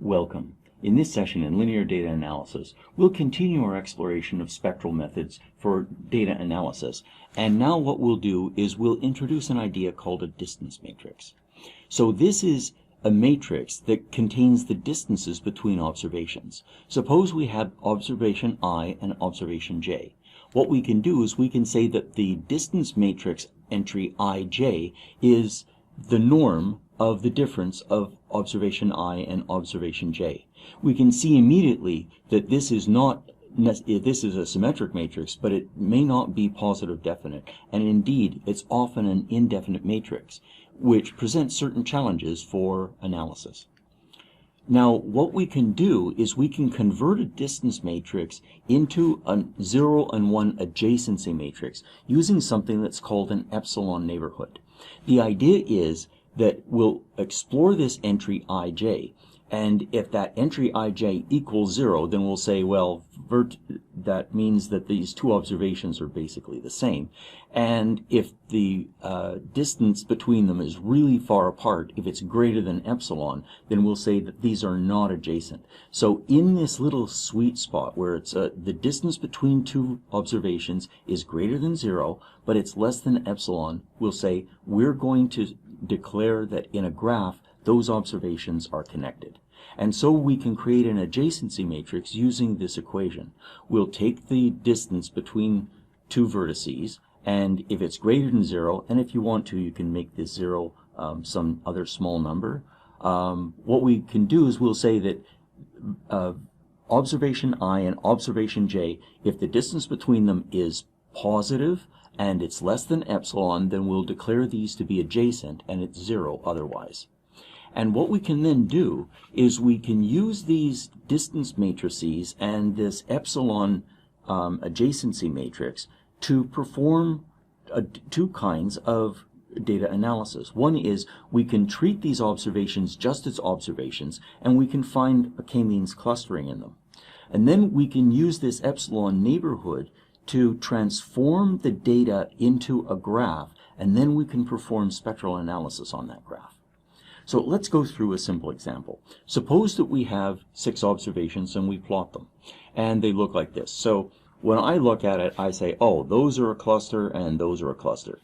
Welcome. In this session in linear data analysis, we'll continue our exploration of spectral methods for data analysis. And now what we'll do is we'll introduce an idea called a distance matrix. So this is a matrix that contains the distances between observations. Suppose we have observation I and observation j. What we can do is we can say that the distance matrix entry ij is the norm of the difference of observation I and observation j. We can see immediately that this is a symmetric matrix, but it may not be positive definite, and indeed it's often an indefinite matrix, which presents certain challenges for analysis. Now what we can do is we can convert a distance matrix into a 0 and 1 adjacency matrix using something that's called an epsilon neighborhood. The idea is that we'll explore this entry ij, and if that entry ij equals 0, then we'll say, well, that means that these two observations are basically the same. And if the distance between them is really far apart, if it's greater than epsilon, then we'll say that these are not adjacent. So in this little sweet spot where it's the distance between two observations is greater than 0, but it's less than epsilon, we'll say we're going to declare that in a graph those observations are connected. And so we can create an adjacency matrix using this equation. We'll take the distance between two vertices, and if it's greater than 0, and if you want to, you can make this 0 some other small number. What we can do is we'll say that observation I and observation j, if the distance between them is positive and it's less than epsilon, then we'll declare these to be adjacent, and it's 0 otherwise. And what we can then do is we can use these distance matrices and this epsilon adjacency matrix to perform two kinds of data analysis. One is we can treat these observations just as observations, and we can find a k-means clustering in them. And then we can use this epsilon neighborhood to transform the data into a graph, and then we can perform spectral analysis on that graph. So let's go through a simple example. Suppose that we have 6 observations and we plot them, and they look like this. So when I look at it, I say, oh, those are a cluster and those are a cluster.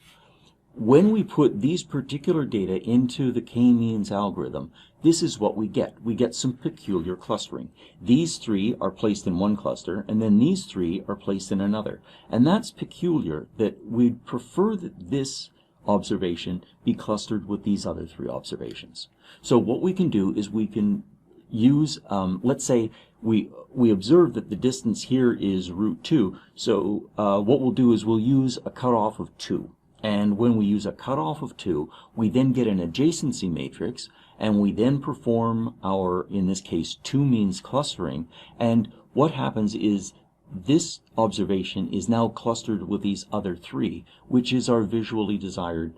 When we put these particular data into the k-means algorithm, this is what we get. We get some peculiar clustering. These 3 are placed in one cluster, and then these 3 are placed in another. And that's peculiar, that we'd prefer that this observation be clustered with these other 3 observations. So what we can do is we can use, let's say we observe that the distance here is √2, so what we'll do is we'll use a cutoff of 2. And when we use a cutoff of 2, we then get an adjacency matrix, and we then perform our, in this case, 2 means clustering. And what happens is this observation is now clustered with these other 3, which is our visually desired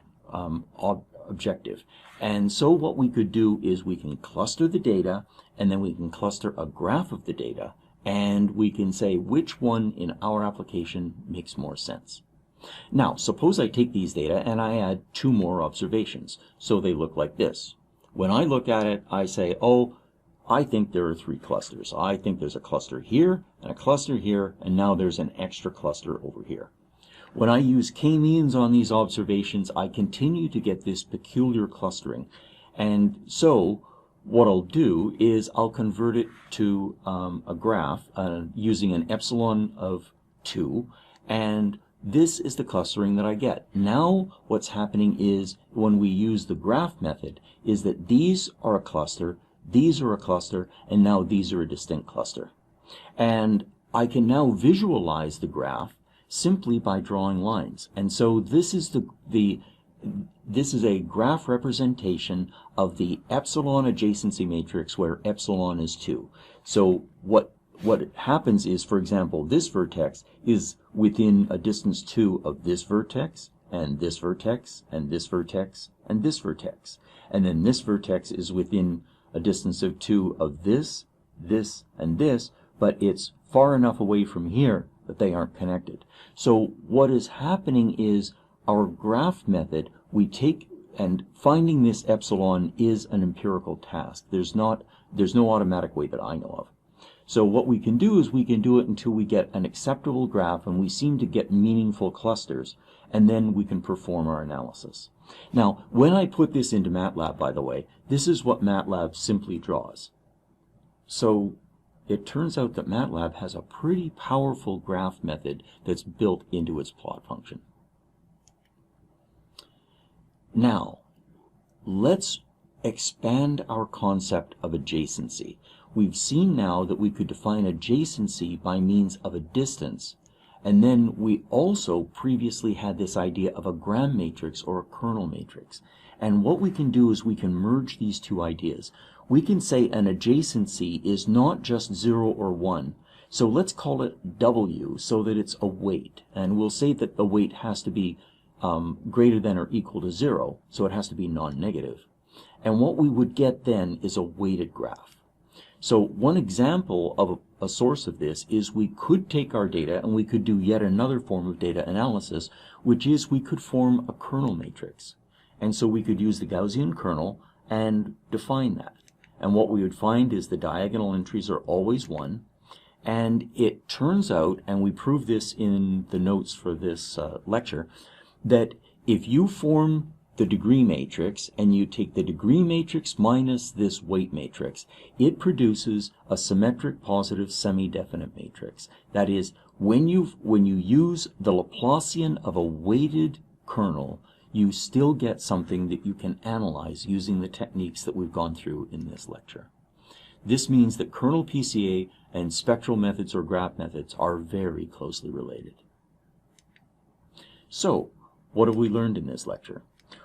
objective. And so what we could do is we can cluster the data, and then we can cluster a graph of the data, and we can say which one in our application makes more sense. Now, suppose I take these data and I add 2 more observations, so they look like this. When I look at it, I say, oh, I think there are 3 clusters. I think there's a cluster here, and a cluster here, and now there's an extra cluster over here. When I use k-means on these observations, I continue to get this peculiar clustering. And so what I'll do is I'll convert it to a graph using an epsilon of 2, and this is the clustering that I get. Now what's happening is when we use the graph method is that these are a cluster, these are a cluster, and now these are a distinct cluster. And I can now visualize the graph simply by drawing lines. And so this is this is a graph representation of the epsilon adjacency matrix where epsilon is 2. So what happens is, for example, this vertex is within a distance 2 of this vertex, and this vertex, and this vertex, and this vertex. And then this vertex is within a distance of 2 of this, this, and this, but it's far enough away from here that they aren't connected. So what is happening is our graph method, we take And finding this epsilon is an empirical task. There's no automatic way that I know of. So what we can do is we can do it until we get an acceptable graph and we seem to get meaningful clusters, and then we can perform our analysis. Now, when I put this into MATLAB, by the way, this is what MATLAB simply draws. So it turns out that MATLAB has a pretty powerful graph method that's built into its plot function. Now, let's expand our concept of adjacency. We've seen now that we could define adjacency by means of a distance, and then we also previously had this idea of a gram matrix or a kernel matrix. And what we can do is we can merge these two ideas. We can say an adjacency is not just 0 or 1. So let's call it W so that it's a weight. And we'll say that the weight has to be greater than or equal to 0, so it has to be non-negative. And what we would get then is a weighted graph. So one example of a source of this is we could take our data and we could do yet another form of data analysis, which is we could form a kernel matrix. And so we could use the Gaussian kernel and define that. And what we would find is the diagonal entries are always 1. And it turns out, and we prove this in the notes for this lecture, that if you form the degree matrix and you take the degree matrix minus this weight matrix, it produces a symmetric positive semi-definite matrix. That is, when you use the Laplacian of a weighted kernel, you still get something that you can analyze using the techniques that we've gone through in this lecture. This means that kernel PCA and spectral methods or graph methods are very closely related. So, what have we learned in this lecture?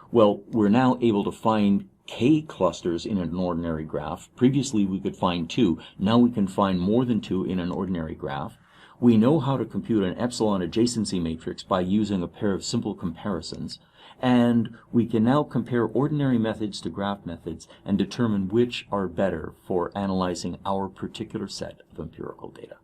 Well, we're now able to find k clusters in an ordinary graph. Previously we could find 2. Now we can find more than 2 in an ordinary graph. We know how to compute an epsilon adjacency matrix by using a pair of simple comparisons. And we can now compare ordinary methods to graph methods and determine which are better for analyzing our particular set of empirical data.